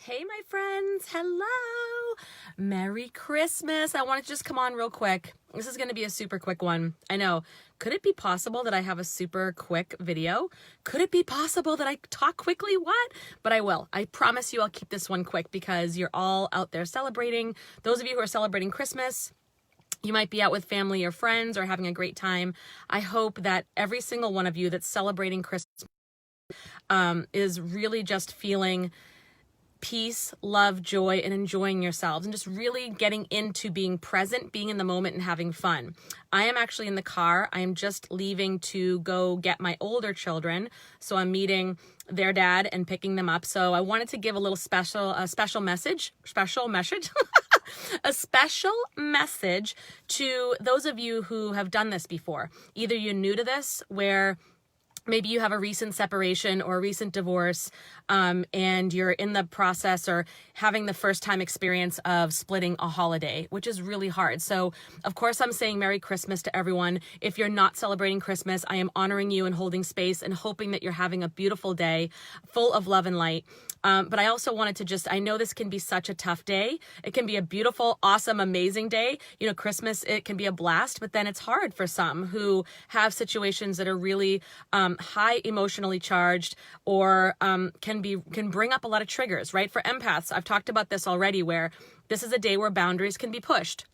Hey, my friends. Hello. Merry Christmas. I want to just come on real quick. This is going to be a super quick one. I know. Could it be possible that I have a super quick video? Could it be possible that I talk quickly? What? But I will. I promise you I'll keep this one quick because you're all out there celebrating. Those of you who are celebrating Christmas, you might be out with family or friends or having a great time. I hope that every single one of you that's celebrating Christmas is really just feeling peace, love, joy, and enjoying yourselves and just really getting into being present, being in the moment and having fun. I am actually in the car. I am just leaving to go get my older children. So I'm meeting their dad and picking them up. So I wanted to give a little special message, a special message to those of you who have done this before. Either you're new to this, where maybe you have a recent separation or a recent divorce, and you're in the process or having the first time experience of splitting a holiday, which is really hard. So of course I'm saying Merry Christmas to everyone. If you're not celebrating Christmas, I am honoring you and holding space and hoping that you're having a beautiful day full of love and light. But I also wanted to I know this can be such a tough day. It can be a beautiful, awesome, amazing day. You know, Christmas, it can be a blast, but then it's hard for some who have situations that are really high emotionally charged or can bring up a lot of triggers, right? For empaths, I've talked about this already, where this is a day where boundaries can be pushed,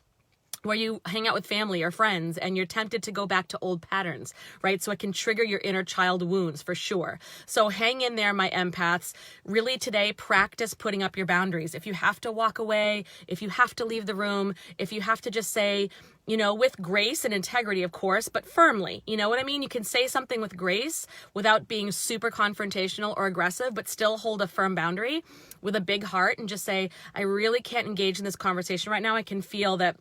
where you hang out with family or friends and you're tempted to go back to old patterns, right? So it can trigger your inner child wounds for sure. So hang in there, my empaths. Really today, practice putting up your boundaries. If you have to walk away, if you have to leave the room, if you have to just say, you know, with grace and integrity, of course, but firmly, you know what I mean? You can say something with grace without being super confrontational or aggressive, but still hold a firm boundary with a big heart and just say, I really can't engage in this conversation right now. I can feel that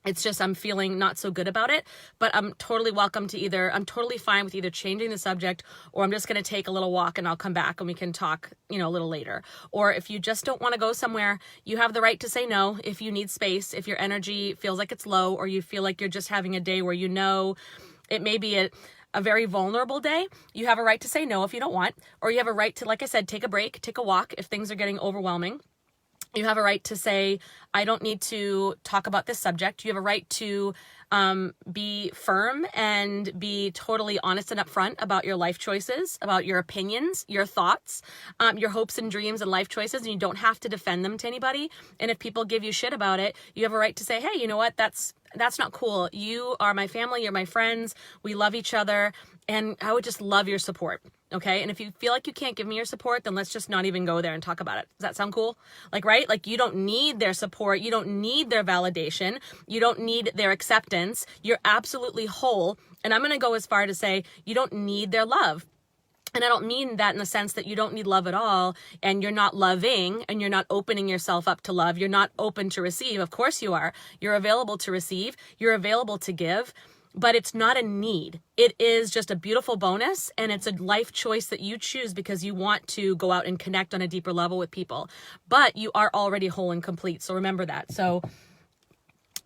it's just, I'm feeling not so good about it, but I'm totally I'm totally fine with either changing the subject, or I'm just going to take a little walk and I'll come back and we can talk, a little later. Or if you just don't want to go somewhere, you have the right to say no if you need space, if your energy feels like it's low, or you feel like you're just having a day where it may be a very vulnerable day. You have a right to say no if you don't want, or you have a right to, like I said, take a break, take a walk if things are getting overwhelming. You have a right to say, I don't need to talk about this subject. You have a right to be firm and be totally honest and upfront about your life choices, about your opinions, your thoughts, your hopes and dreams and life choices, and you don't have to defend them to anybody. And if people give you shit about it, you have a right to say, hey, you know what, that's not cool. You are my family, you're my friends, we love each other, and I would just love your support. Okay. And if you feel like you can't give me your support, then let's just not even go there and talk about it. Does that sound cool? Right? You don't need their support. You don't need their validation. You don't need their acceptance. You're absolutely whole. And I'm going to go as far to say you don't need their love. And I don't mean that in the sense that you don't need love at all and you're not loving and you're not opening yourself up to love. You're not open to receive. Of course you are. You're available to receive. You're available to give. But it's not a need. It is just a beautiful bonus, and it's a life choice that you choose because you want to go out and connect on a deeper level with people. But you are already whole and complete, so remember that. So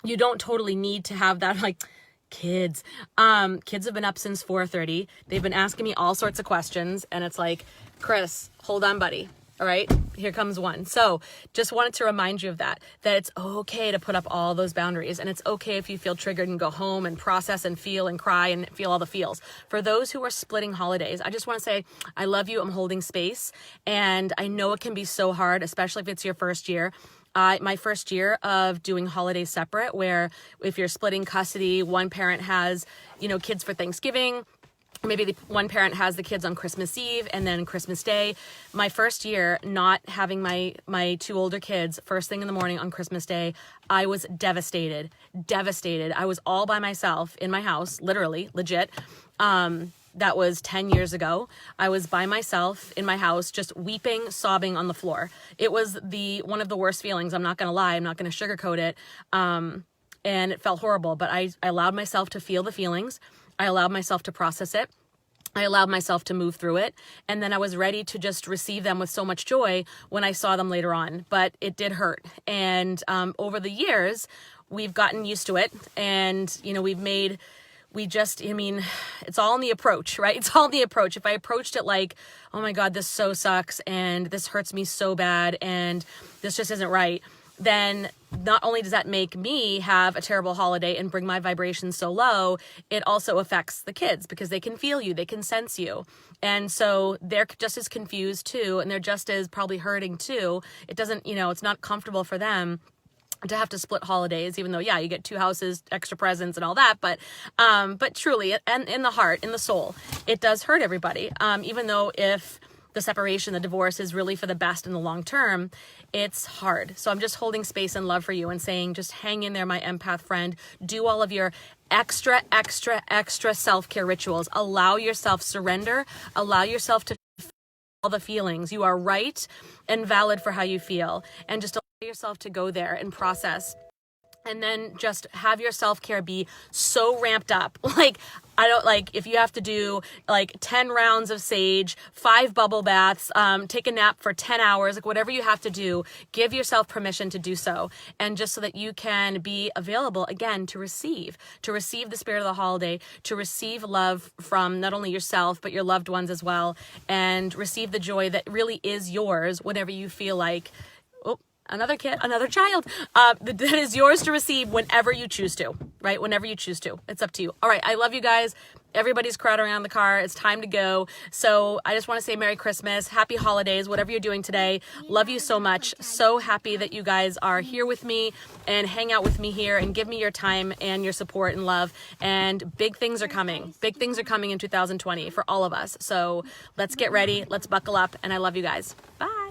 you don't totally need to have that, kids. Kids have been up since 4:30. They've been asking me all sorts of questions, and it's like, Chris, hold on, buddy. All right, here comes one. So just wanted to remind you of that it's okay to put up all those boundaries, and it's okay if you feel triggered and go home and process and feel and cry and feel all the feels. For those who are splitting holidays, I just want to say, I love you. I'm holding space, and I know it can be so hard, especially if it's your first year. My first year of doing holidays separate, where if you're splitting custody, one parent has, kids for Thanksgiving, maybe one parent has the kids on Christmas Eve and then Christmas Day. My first year not having my two older kids first thing in the morning on Christmas Day, I was devastated. I was all by myself in my house, literally, legit. That was 10 years ago. I was by myself in my house, just weeping, sobbing on the floor. It was one of the worst feelings. I'm not going to lie. I'm not going to sugarcoat it. And it felt horrible, but I allowed myself to feel the feelings. I allowed myself to process it. I allowed myself to move through it. And then I was ready to just receive them with so much joy when I saw them later on. But it did hurt. And over the years, we've gotten used to it. And, we've made we just, I mean, it's all in the approach, right? It's all in the approach. If I approached it like, oh my God, this so sucks and this hurts me so bad and this just isn't right, then not only does that make me have a terrible holiday and bring my vibrations so low, it also affects the kids because they can feel you, they can sense you. And so they're just as confused too, and they're just as probably hurting too. It doesn't, it's not comfortable for them to have to split holidays, even though, yeah, you get 2 houses, extra presents and all that. But truly, and in the heart, in the soul, it does hurt everybody. Even though if the separation, the divorce is really for the best in the long term, it's hard. So I'm just holding space and love for you and saying, just hang in there, my empath friend. Do all of your extra self-care rituals. Allow yourself surrender. Allow yourself to feel all the feelings. You are right and valid for how you feel. And just allow yourself to go there and process. And then just have your self-care be so ramped up. If you have to do 10 rounds of sage, 5 bubble baths, take a nap for 10 hours, whatever you have to do, give yourself permission to do so. And just so that you can be available again to receive the spirit of the holiday, to receive love from not only yourself, but your loved ones as well, and receive the joy that really is yours whenever you feel like, another child, that is yours to receive whenever you choose to, right? Whenever you choose to. It's up to you. All right. I love you guys. Everybody's crowding around the car. It's time to go. So I just want to say Merry Christmas, Happy Holidays, whatever you're doing today. Love you so much. So happy that you guys are here with me and hang out with me here and give me your time and your support and love. And big things are coming. Big things are coming in 2020 for all of us. So let's get ready. Let's buckle up. And I love you guys. Bye.